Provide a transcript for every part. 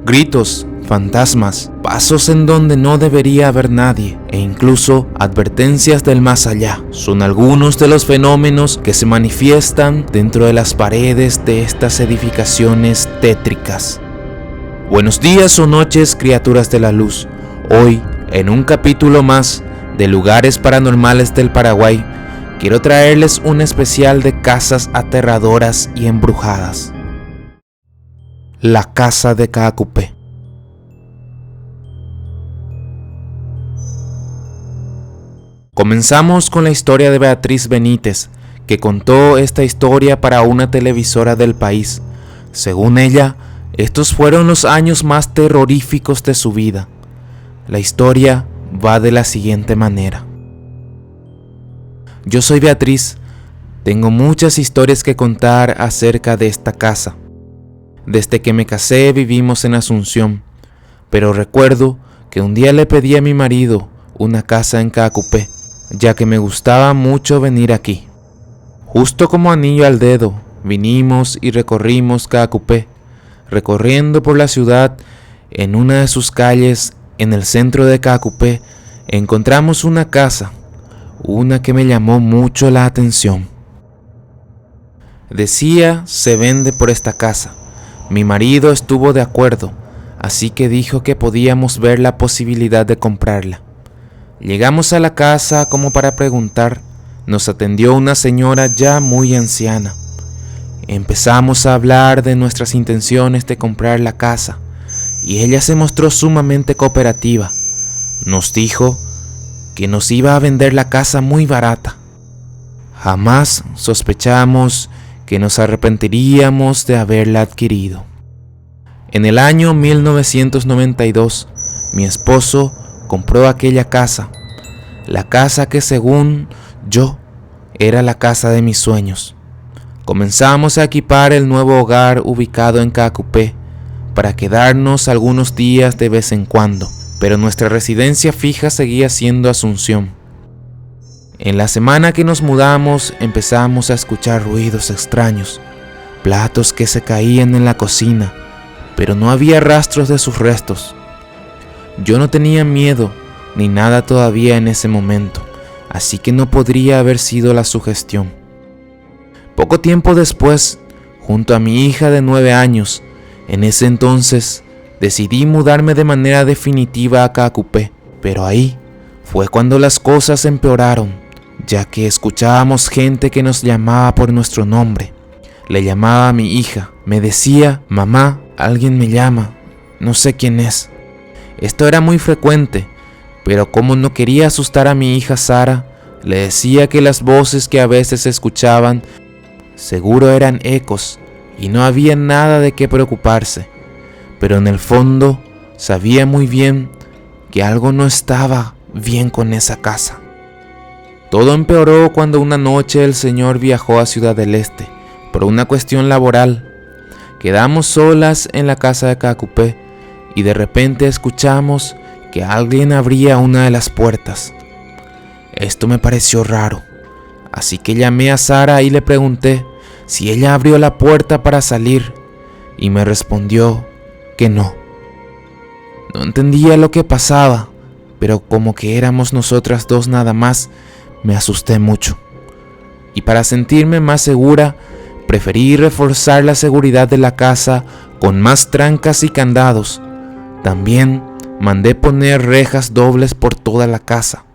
Gritos, fantasmas, pasos en donde no debería haber nadie e incluso advertencias del más allá son algunos de los fenómenos que se manifiestan dentro de las paredes de estas edificaciones tétricas. Buenos días o noches, criaturas de la luz. Hoy, en un capítulo más de Lugares Paranormales del Paraguay, quiero traerles un especial de casas aterradoras y embrujadas. La casa de Caacupé. Comenzamos con la historia de Beatriz Benítez, que contó esta historia para una televisora del país. Según ella, estos fueron los años más terroríficos de su vida. La historia va de la siguiente manera. Yo soy Beatriz, tengo muchas historias que contar acerca de esta casa. Desde que me casé vivimos en Asunción, pero recuerdo que un día le pedí a mi marido una casa en Caacupé, ya que me gustaba mucho venir aquí. Justo como anillo al dedo, vinimos y recorrimos Caacupé. Recorriendo por la ciudad, en una de sus calles, en el centro de Caacupé, encontramos una casa, una que me llamó mucho la atención. Decía, se vende por esta casa. Mi marido estuvo de acuerdo, así que dijo que podíamos ver la posibilidad de comprarla. Llegamos a la casa como para preguntar. Nos atendió una señora ya muy anciana. Empezamos a hablar de nuestras intenciones de comprar la casa y ella se mostró sumamente cooperativa. Nos dijo que nos iba a vender la casa muy barata. Jamás sospechamos que nos arrepentiríamos de haberla adquirido. En el año 1992, mi esposo compró aquella casa, la casa que según yo era la casa de mis sueños. Comenzamos a equipar el nuevo hogar ubicado en Caacupé para quedarnos algunos días de vez en cuando, pero nuestra residencia fija seguía siendo Asunción. En la semana que nos mudamos empezamos a escuchar ruidos extraños, platos que se caían en la cocina, pero no había rastros de sus restos. Yo no tenía miedo ni nada todavía en ese momento, así que no podría haber sido la sugestión. Poco tiempo después, junto a mi hija de 9 años, en ese entonces decidí mudarme de manera definitiva a Caacupé, pero ahí fue cuando las cosas empeoraron, ya que escuchábamos gente que nos llamaba por nuestro nombre. Le llamaba a mi hija, me decía, mamá, alguien me llama, no sé quién es. Esto era muy frecuente, pero como no quería asustar a mi hija Sara, le decía que las voces que a veces se escuchaban seguro eran ecos y no había nada de qué preocuparse, pero en el fondo sabía muy bien que algo no estaba bien con esa casa. Todo empeoró cuando una noche el señor viajó a Ciudad del Este por una cuestión laboral. Quedamos solas en la casa de Caacupé y de repente escuchamos que alguien abría una de las puertas. Esto me pareció raro, así que llamé a Sara y le pregunté si ella abrió la puerta para salir y me respondió que no. No entendía lo que pasaba, pero como que éramos nosotras dos nada más, me asusté mucho. Y para sentirme más segura, preferí reforzar la seguridad de la casa con más trancas y candados. También mandé poner rejas dobles por toda la casa,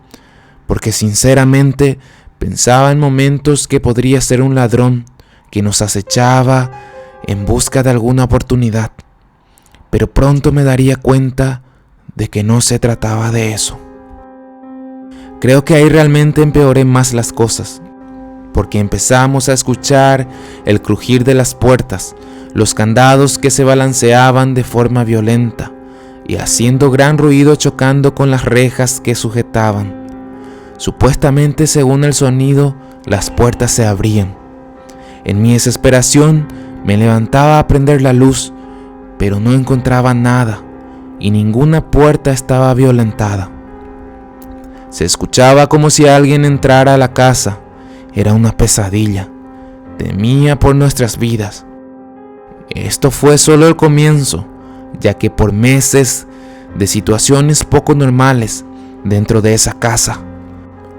porque sinceramente pensaba en momentos que podría ser un ladrón que nos acechaba en busca de alguna oportunidad, pero pronto me daría cuenta de que no se trataba de eso. Creo que ahí realmente empeoré más las cosas, porque empezamos a escuchar el crujir de las puertas, los candados que se balanceaban de forma violenta y haciendo gran ruido chocando con las rejas que sujetaban. Supuestamente, según el sonido, las puertas se abrían. En mi desesperación me levantaba a prender la luz, pero no encontraba nada y ninguna puerta estaba violentada. Se escuchaba como si alguien entrara a la casa. Era una pesadilla. Temía por nuestras vidas. Esto fue solo el comienzo. ya que por meses de situaciones poco normales dentro de esa casa,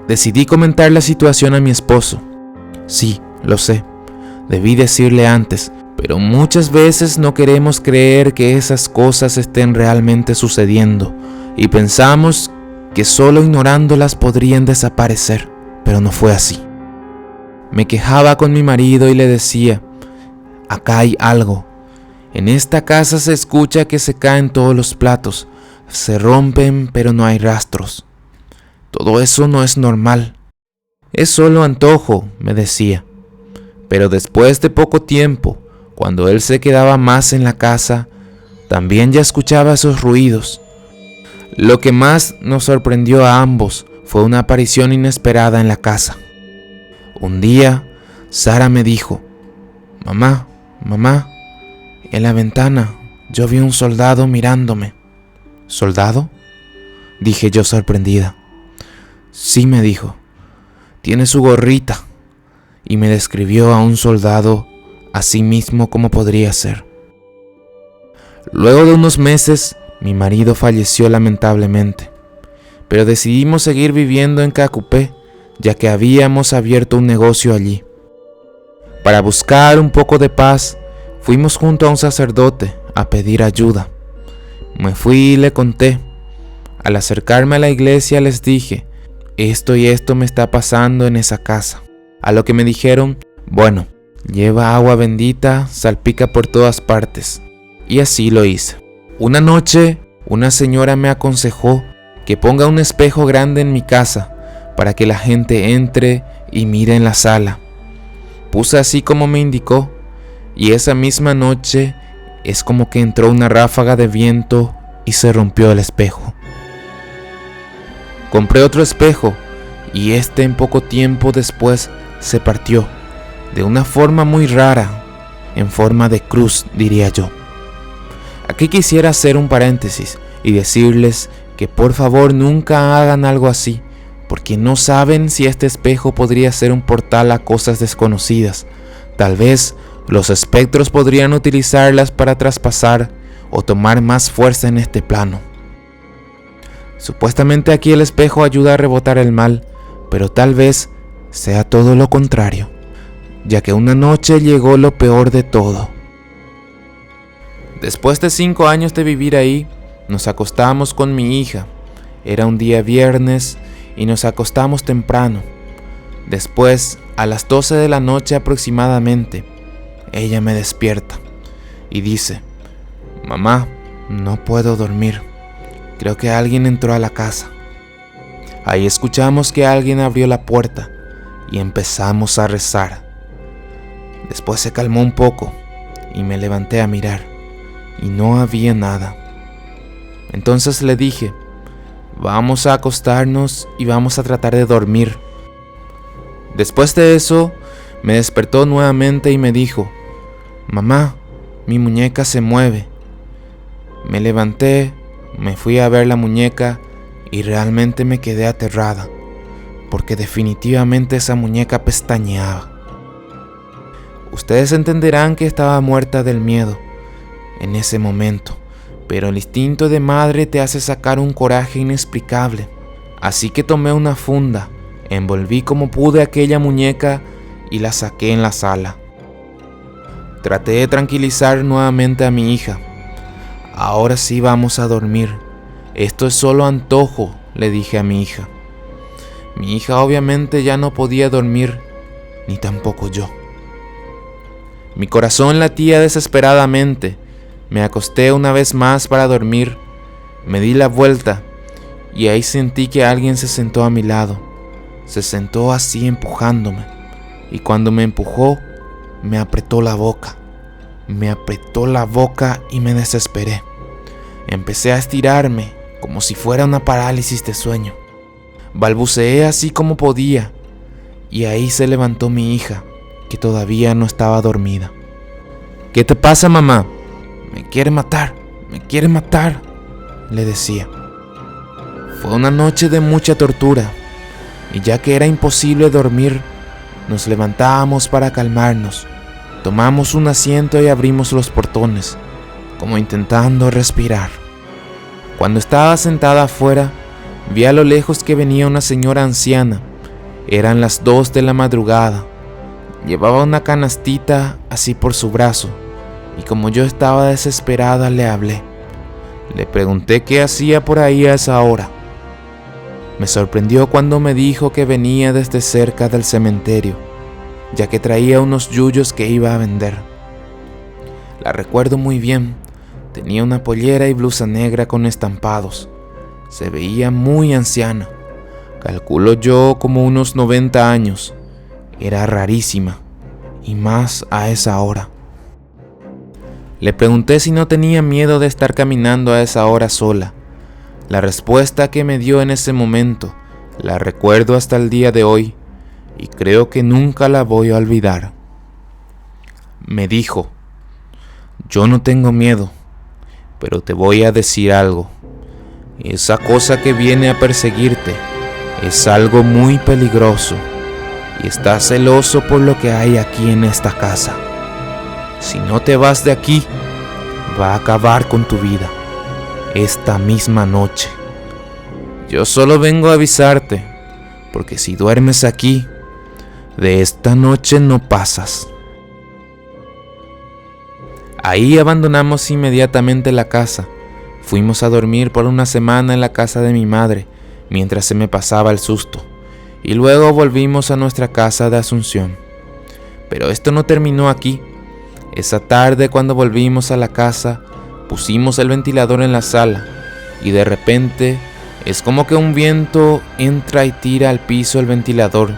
decidí comentar la situación a mi esposo. Sí, lo sé, debí decirle antes, pero muchas veces no queremos creer que esas cosas estén realmente sucediendo y pensamos que solo ignorándolas podrían desaparecer, pero no fue así. Me quejaba con mi marido y le decía: acá hay algo. En esta casa se escucha que se caen todos los platos, se rompen pero no hay rastros. Todo eso no es normal. Es solo antojo, me decía. Pero después de poco tiempo, cuando él se quedaba más en la casa, también ya escuchaba esos ruidos. Lo que más nos sorprendió a ambos fue una aparición inesperada en la casa. Un día, Sara me dijo: mamá, en la ventana yo vi un soldado mirándome. ¿Soldado?, dije yo sorprendida. Sí, me dijo, tiene su gorrita, y me describió a un soldado así mismo como podría ser. Luego de unos meses, mi marido falleció lamentablemente, pero decidimos seguir viviendo en Cacupé, ya que habíamos abierto un negocio allí. Para buscar un poco de paz, fuimos junto a un sacerdote a pedir ayuda. Me fui y le conté. Al acercarme a la iglesia les dije: esto y esto me está pasando en esa casa. A lo que me dijeron: bueno, lleva agua bendita, salpica por todas partes. Y así lo hice. Una noche, una señora me aconsejó que ponga un espejo grande en mi casa para que la gente entre y mire en la sala. Puse así como me indicó, y esa misma noche es como que entró una ráfaga de viento y se rompió el espejo. Compré otro espejo y este en poco tiempo después se partió, de una forma muy rara, en forma de cruz, diría yo. Aquí quisiera hacer un paréntesis y decirles que por favor nunca hagan algo así, porque no saben si este espejo podría ser un portal a cosas desconocidas. Tal vez los espectros podrían utilizarlas para traspasar o tomar más fuerza en este plano. Supuestamente aquí el espejo ayuda a rebotar el mal, pero tal vez sea todo lo contrario, ya que una noche llegó lo peor de todo. Después de 5 años de vivir ahí, nos acostamos con mi hija. Era un día viernes y nos acostamos temprano. Después, a las 12 de la noche aproximadamente, ella me despierta y dice: mamá, no puedo dormir. Creo que alguien entró a la casa. Ahí escuchamos que alguien abrió la puerta y empezamos a rezar. Después se calmó un poco y me levanté a mirar y no había nada. Entonces le dije: vamos a acostarnos y vamos a tratar de dormir. Después de eso, me despertó nuevamente y me dijo: mamá, mi muñeca se mueve. Me levanté, me fui a ver la muñeca y realmente me quedé aterrada, porque definitivamente esa muñeca pestañeaba. Ustedes entenderán que estaba muerta del miedo en ese momento, pero el instinto de madre te hace sacar un coraje inexplicable. Así que tomé una funda, envolví como pude aquella muñeca y la saqué en la sala. Traté de tranquilizar nuevamente a mi hija. Ahora sí vamos a dormir. Esto es solo antojo, le dije a mi hija. Mi hija obviamente ya no podía dormir, ni tampoco yo. Mi corazón latía desesperadamente. Me acosté una vez más para dormir. Me di la vuelta y ahí sentí que alguien se sentó a mi lado. Se sentó así empujándome, y cuando me empujó, me apretó la boca. Me apretó la boca y me desesperé. Empecé a estirarme como si fuera una parálisis de sueño. Balbuceé así como podía, y ahí se levantó mi hija, que todavía no estaba dormida. ¿Qué te pasa, mamá? Me quiere matar, le decía. Fue una noche de mucha tortura, y ya que era imposible dormir, nos levantábamos para calmarnos. Tomamos un asiento y abrimos los portones. como intentando respirar. Cuando estaba sentada afuera, vi a lo lejos que venía una señora anciana. Eran las 2 de la madrugada. Llevaba una canastita así por su brazo, y como yo estaba desesperada le hablé. Le pregunté qué hacía por ahí a esa hora. Me sorprendió cuando me dijo que venía desde cerca del cementerio, ya que traía unos yuyos que iba a vender. La recuerdo muy bien. Tenía una pollera y blusa negra con estampados. Se veía muy anciana. Calculo yo como unos 90 años. Era rarísima, y más a esa hora. Le pregunté si no tenía miedo de estar caminando a esa hora sola. La respuesta que me dio en ese momento la recuerdo hasta el día de hoy, y creo que nunca la voy a olvidar. Me dijo: yo no tengo miedo, pero te voy a decir algo. Esa cosa que viene a perseguirte es algo muy peligroso, y estás celoso por lo que hay aquí en esta casa. Si no te vas de aquí, va a acabar con tu vida esta misma noche. Yo solo vengo a avisarte, porque si duermes aquí, de esta noche no pasas. Ahí abandonamos inmediatamente la casa. Fuimos a dormir por una semana en la casa de mi madre, mientras se me pasaba el susto, y luego volvimos a nuestra casa de Asunción. Pero esto no terminó aquí. Esa tarde, cuando volvimos a la casa, pusimos el ventilador en la sala, y de repente es como que un viento entra y tira al piso el ventilador.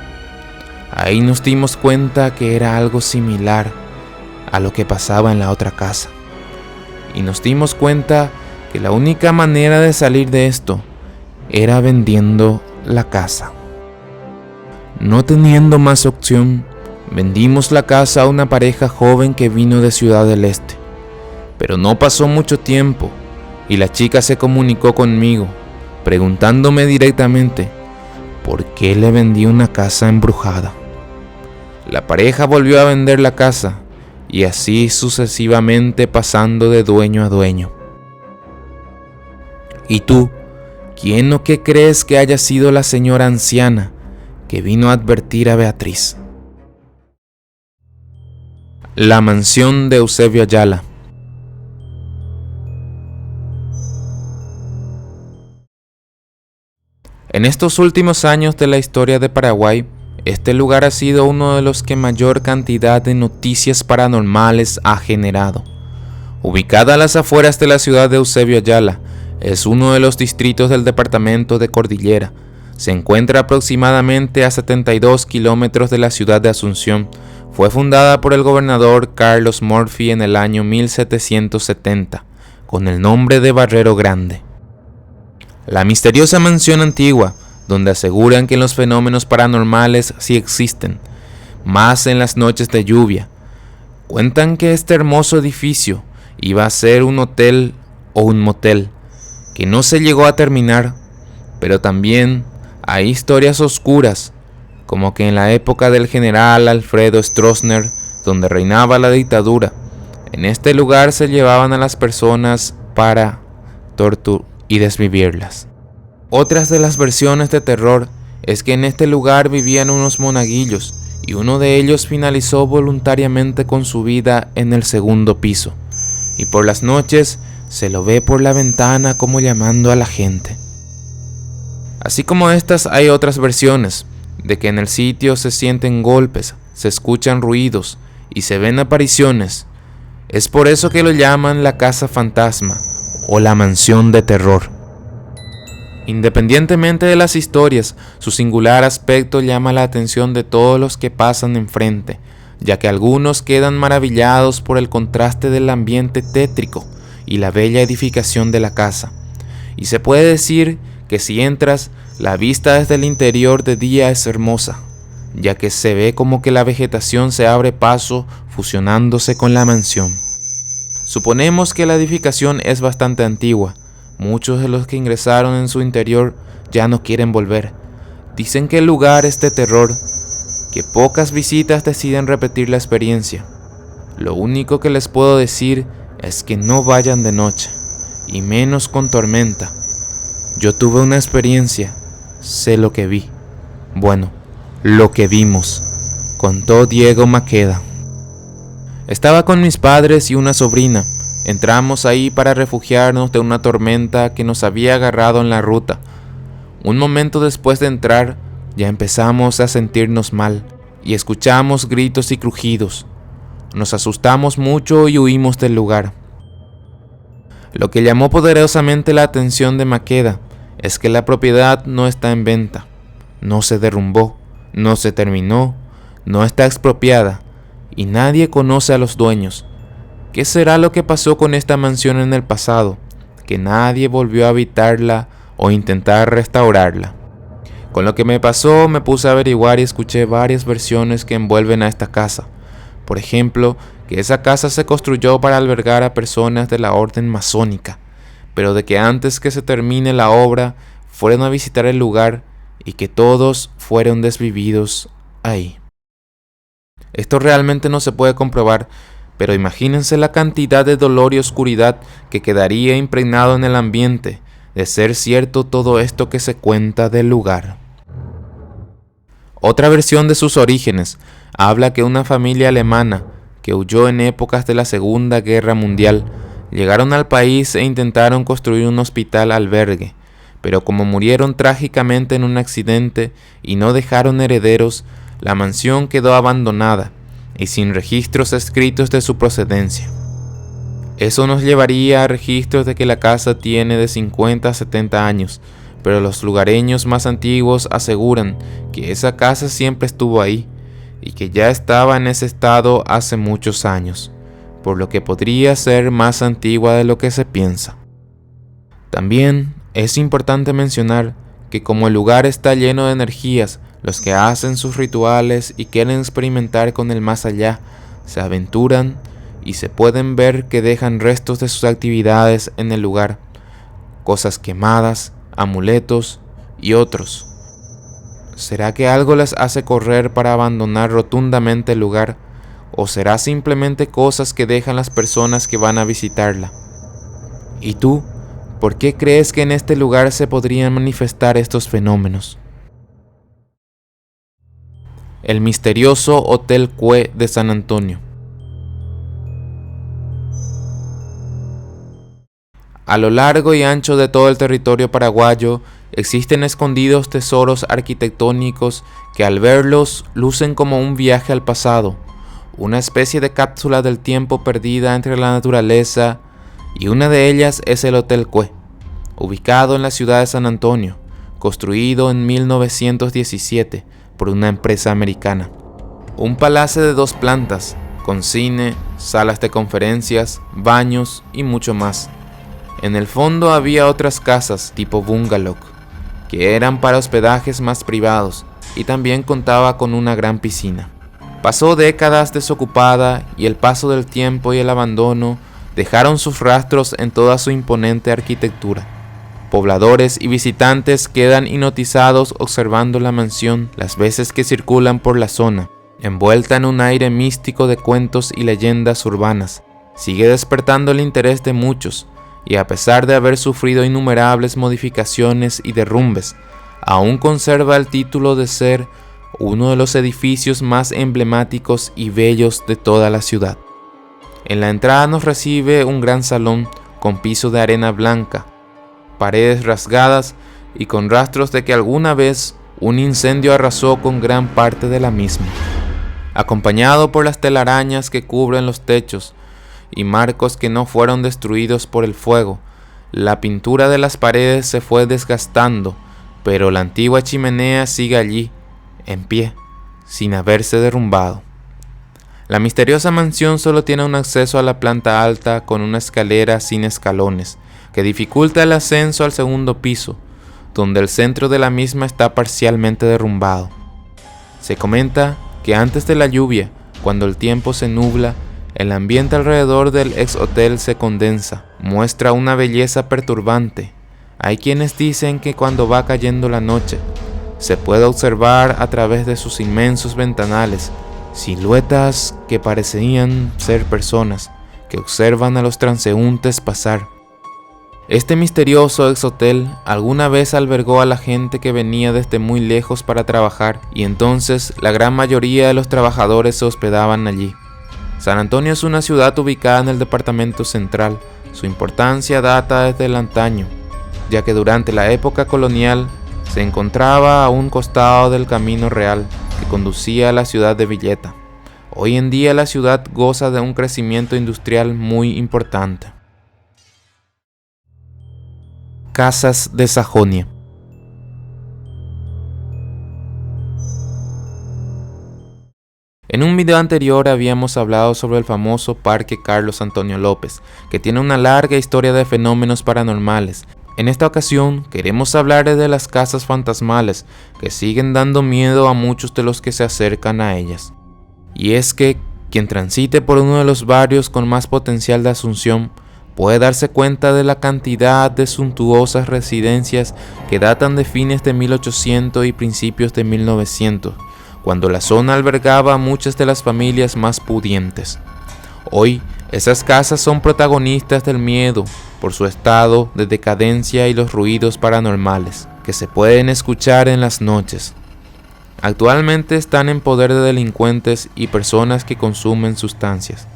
Ahí nos dimos cuenta que era algo similar a lo que pasaba en la otra casa, y nos dimos cuenta que la única manera de salir de esto era vendiendo la casa. No teniendo más opción, vendimos la casa a una pareja joven que vino de Ciudad del Este. Pero no pasó mucho tiempo y la chica se comunicó conmigo, preguntándome directamente por qué le vendí una casa embrujada. La pareja volvió a vender la casa, y así sucesivamente, pasando de dueño a dueño. ¿Y tú, quién o qué crees que haya sido la señora anciana que vino a advertir a Beatriz? La mansión de Eusebio Ayala. En estos últimos años de la historia de Paraguay, este lugar ha sido uno de los que mayor cantidad de noticias paranormales ha generado. Ubicada a las afueras de la ciudad de Eusebio Ayala, es uno de los distritos del departamento de Cordillera. Se encuentra aproximadamente a 72 kilómetros de la ciudad de Asunción. Fue fundada por el gobernador Carlos Morphy en el año 1770, con el nombre de Barrero Grande. La misteriosa mansión antigua, donde aseguran que los fenómenos paranormales sí existen, más en las noches de lluvia. Cuentan que este hermoso edificio iba a ser un hotel o un motel, que no se llegó a terminar, pero también hay historias oscuras, como que en la época del general Alfredo Stroessner, donde reinaba la dictadura, en este lugar se llevaban a las personas para torturar y desvivirlas. Otras de las versiones de terror es que en este lugar vivían unos monaguillos, y uno de ellos finalizó voluntariamente con su vida en el segundo piso, y por las noches se lo ve por la ventana como llamando a la gente. Así como estas, hay otras versiones de que en el sitio se sienten golpes, se escuchan ruidos y se ven apariciones. Es por eso que lo llaman la casa fantasma o la mansión de terror. Independientemente de las historias, su singular aspecto llama la atención de todos los que pasan enfrente, ya que algunos quedan maravillados por el contraste del ambiente tétrico y la bella edificación de la casa. Y se puede decir que si entras, la vista desde el interior de día es hermosa, ya que se ve como que la vegetación se abre paso fusionándose con la mansión. Suponemos que la edificación es bastante antigua. Muchos de los que ingresaron en su interior ya no quieren volver. Dicen que el lugar es de terror, que pocas visitas deciden repetir la experiencia. Lo único que les puedo decir es que no vayan de noche, y menos con tormenta. Yo tuve una experiencia, sé lo que vi. Bueno, lo que vimos, contó Diego Maqueda. Estaba con mis padres y una sobrina. Entramos ahí para refugiarnos de una tormenta que nos había agarrado en la ruta. Un momento después de entrar, ya empezamos a sentirnos mal y escuchamos gritos y crujidos. Nos asustamos mucho y huimos del lugar. Lo que llamó poderosamente la atención de Maqueda es que la propiedad no está en venta, no se derrumbó, no se terminó, no está expropiada y nadie conoce a los dueños. ¿Qué será lo que pasó con esta mansión en el pasado? Que nadie volvió a habitarla o intentar restaurarla. Con lo que me pasó me puse a averiguar y escuché varias versiones que envuelven a esta casa. Por ejemplo, que esa casa se construyó para albergar a personas de la orden masónica, pero de que antes que se termine la obra fueron a visitar el lugar y que todos fueron desvividos ahí. Esto realmente no se puede comprobar, pero imagínense la cantidad de dolor y oscuridad que quedaría impregnado en el ambiente de ser cierto todo esto que se cuenta del lugar. Otra versión de sus orígenes habla que una familia alemana que huyó en épocas de la Segunda Guerra Mundial llegaron al país e intentaron construir un hospital albergue, pero como murieron trágicamente en un accidente y no dejaron herederos, la mansión quedó abandonada y sin registros escritos de su procedencia. Eso nos llevaría a registros de que la casa tiene de 50 a 70 años, pero los lugareños más antiguos aseguran que esa casa siempre estuvo ahí y que ya estaba en ese estado hace muchos años, por lo que podría ser más antigua de lo que se piensa. También es importante mencionar que como el lugar está lleno de energías, los que hacen sus rituales y quieren experimentar con el más allá, se aventuran y se pueden ver que dejan restos de sus actividades en el lugar, cosas quemadas, amuletos y otros. ¿Será que algo les hace correr para abandonar rotundamente el lugar? ¿O será simplemente cosas que dejan las personas que van a visitarla? ¿Y tú? ¿Por qué crees que en este lugar se podrían manifestar estos fenómenos? El misterioso Hotel Cue de San Antonio. A lo largo y ancho de todo el territorio paraguayo existen escondidos tesoros arquitectónicos que al verlos lucen como un viaje al pasado, una especie de cápsula del tiempo perdida entre la naturaleza, y una de ellas es el Hotel Cue, ubicado en la ciudad de San Antonio, construido en 1917 por una empresa americana. Un palacio de 2 plantas, con cine, salas de conferencias, baños y mucho más. En el fondo había otras casas tipo bungalow, que eran para hospedajes más privados, y también contaba con una gran piscina. Pasó décadas desocupada y el paso del tiempo y el abandono dejaron sus rastros en toda su imponente arquitectura. Pobladores y visitantes quedan hipnotizados observando la mansión las veces que circulan por la zona, envuelta en un aire místico de cuentos y leyendas urbanas. Sigue despertando el interés de muchos, y a pesar de haber sufrido innumerables modificaciones y derrumbes, aún conserva el título de ser uno de los edificios más emblemáticos y bellos de toda la ciudad. En la entrada nos recibe un gran salón con piso de arena blanca, paredes rasgadas y con rastros de que alguna vez un incendio arrasó con gran parte de la misma. Acompañado por las telarañas que cubren los techos y marcos que no fueron destruidos por el fuego, la pintura de las paredes se fue desgastando, pero la antigua chimenea sigue allí, en pie, sin haberse derrumbado. La misteriosa mansión solo tiene un acceso a la planta alta con una escalera sin escalones, que dificulta el ascenso al segundo piso, donde el centro de la misma está parcialmente derrumbado. Se comenta que antes de la lluvia, cuando el tiempo se nubla, el ambiente alrededor del ex hotel se condensa, muestra una belleza perturbante. Hay quienes dicen que cuando va cayendo la noche, se puede observar a través de sus inmensos ventanales siluetas que parecían ser personas que observan a los transeúntes pasar. Este misterioso ex-hotel alguna vez albergó a la gente que venía desde muy lejos para trabajar, y entonces la gran mayoría de los trabajadores se hospedaban allí. San Antonio es una ciudad ubicada en el departamento central. Su importancia data desde el antaño, ya que durante la época colonial se encontraba a un costado del Camino Real que conducía a la ciudad de Villeta. Hoy en día la ciudad goza de un crecimiento industrial muy importante. Casas de Sajonia. En un video anterior habíamos hablado sobre el famoso Parque Carlos Antonio López, que tiene una larga historia de fenómenos paranormales. En esta ocasión queremos hablar de las casas fantasmales, que siguen dando miedo a muchos de los que se acercan a ellas. Y es que quien transite por uno de los barrios con más potencial de Asunción puede darse cuenta de la cantidad de suntuosas residencias que datan de fines de 1800 y principios de 1900, cuando la zona albergaba a muchas de las familias más pudientes. Hoy, esas casas son protagonistas del miedo por su estado de decadencia y los ruidos paranormales que se pueden escuchar en las noches. Actualmente están en poder de delincuentes y personas que consumen sustancias.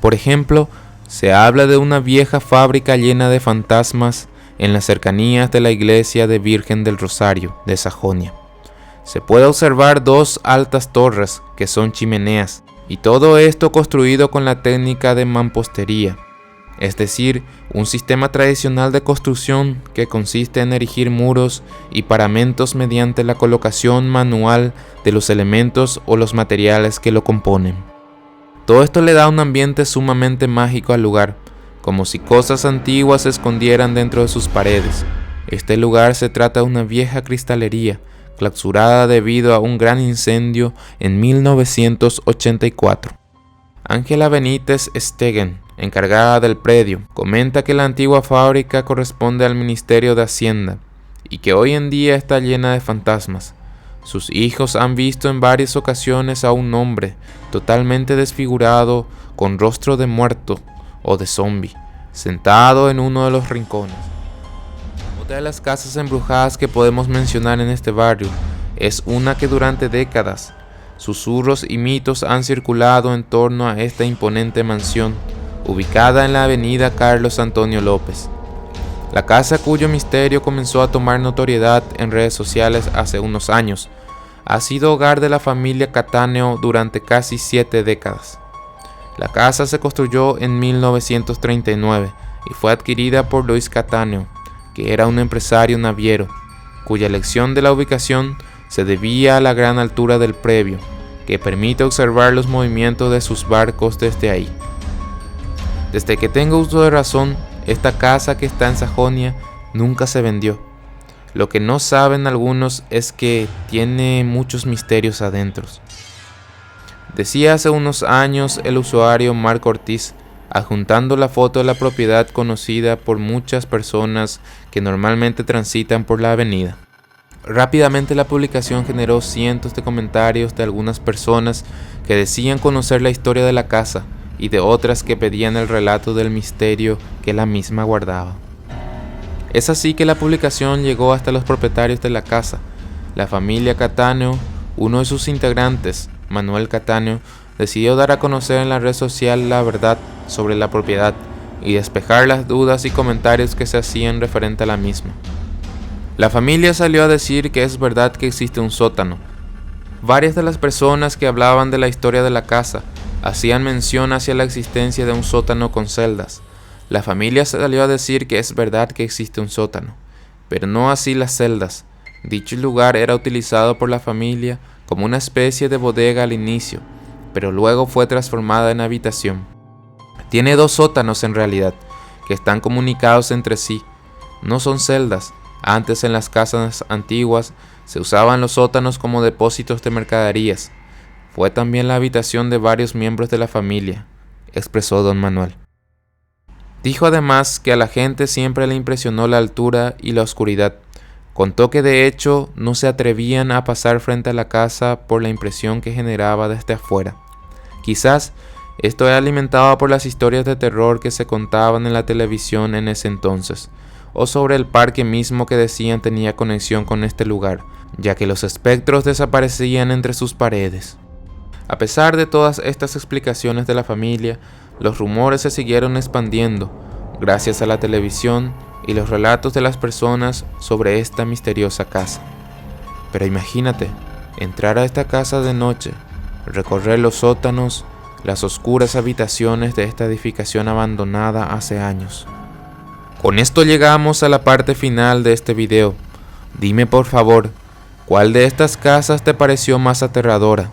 Por ejemplo, se habla de una vieja fábrica llena de fantasmas en las cercanías de la iglesia de Virgen del Rosario de Sajonia. Se puede observar dos altas torres que son chimeneas, y todo esto construido con la técnica de mampostería, es decir, un sistema tradicional de construcción que consiste en erigir muros y paramentos mediante la colocación manual de los elementos o los materiales que lo componen. Todo esto le da un ambiente sumamente mágico al lugar, como si cosas antiguas se escondieran dentro de sus paredes. Este lugar se trata de una vieja cristalería, clausurada debido a un gran incendio en 1984. Ángela Benítez Stegen, encargada del predio, comenta que la antigua fábrica corresponde al Ministerio de Hacienda y que hoy en día está llena de fantasmas. Sus hijos han visto en varias ocasiones a un hombre totalmente desfigurado, con rostro de muerto o de zombi, sentado en uno de los rincones. Otra de las casas embrujadas que podemos mencionar en este barrio es una que durante décadas susurros y mitos han circulado en torno a esta imponente mansión, ubicada en la avenida Carlos Antonio López. La casa, cuyo misterio comenzó a tomar notoriedad en redes sociales hace unos años, ha sido hogar de la familia Cattaneo durante casi 7 décadas. La casa se construyó en 1939 y fue adquirida por Luis Cattaneo, que era un empresario naviero, cuya elección de la ubicación se debía a la gran altura del predio, que permite observar los movimientos de sus barcos desde ahí. Desde que tengo uso de razón, esta casa que está en Sajonia nunca se vendió. Lo que no saben algunos es que tiene muchos misterios adentro. Decía hace unos años el usuario Marco Ortiz, adjuntando la foto de la propiedad conocida por muchas personas que normalmente transitan por la avenida. Rápidamente la publicación generó cientos de comentarios de algunas personas que decían conocer la historia de la casa y de otras que pedían el relato del misterio que la misma guardaba. Es así que la publicación llegó hasta los propietarios de la casa. La familia Cattaneo, uno de sus integrantes, Manuel Cattaneo, decidió dar a conocer en la red social la verdad sobre la propiedad y despejar las dudas y comentarios que se hacían referente a la misma. La familia salió a decir que es verdad que existe un sótano. Varias de las personas que hablaban de la historia de la casa hacían mención hacia la existencia de un sótano con celdas. La familia salió a decir que es verdad que existe un sótano, pero no así las celdas. Dicho lugar era utilizado por la familia como una especie de bodega al inicio, pero luego fue transformada en habitación. Tiene 2 sótanos en realidad, que están comunicados entre sí. No son celdas. Antes en las casas antiguas se usaban los sótanos como depósitos de mercaderías. Fue también la habitación de varios miembros de la familia, expresó don Manuel. Dijo además que a la gente siempre le impresionó la altura y la oscuridad. Contó que de hecho no se atrevían a pasar frente a la casa por la impresión que generaba desde afuera. Quizás Esto es alimentado por las historias de terror que se contaban en la televisión en ese entonces, o sobre el parque mismo que decían tenía conexión con este lugar, ya que los espectros desaparecían entre sus paredes. A pesar de todas estas explicaciones de la familia, los rumores se siguieron expandiendo, gracias a la televisión y los relatos de las personas sobre esta misteriosa casa. Pero imagínate, entrar a esta casa de noche, recorrer los sótanos, las oscuras habitaciones de esta edificación abandonada hace años. Con esto llegamos a la parte final de este video. Dime por favor, ¿cuál de estas casas te pareció más aterradora?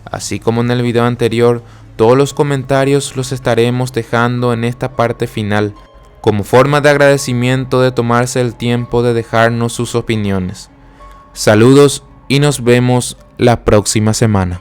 Así como en el video anterior, todos los comentarios los estaremos dejando en esta parte final, como forma de agradecimiento de tomarse el tiempo de dejarnos sus opiniones. Saludos y nos vemos la próxima semana.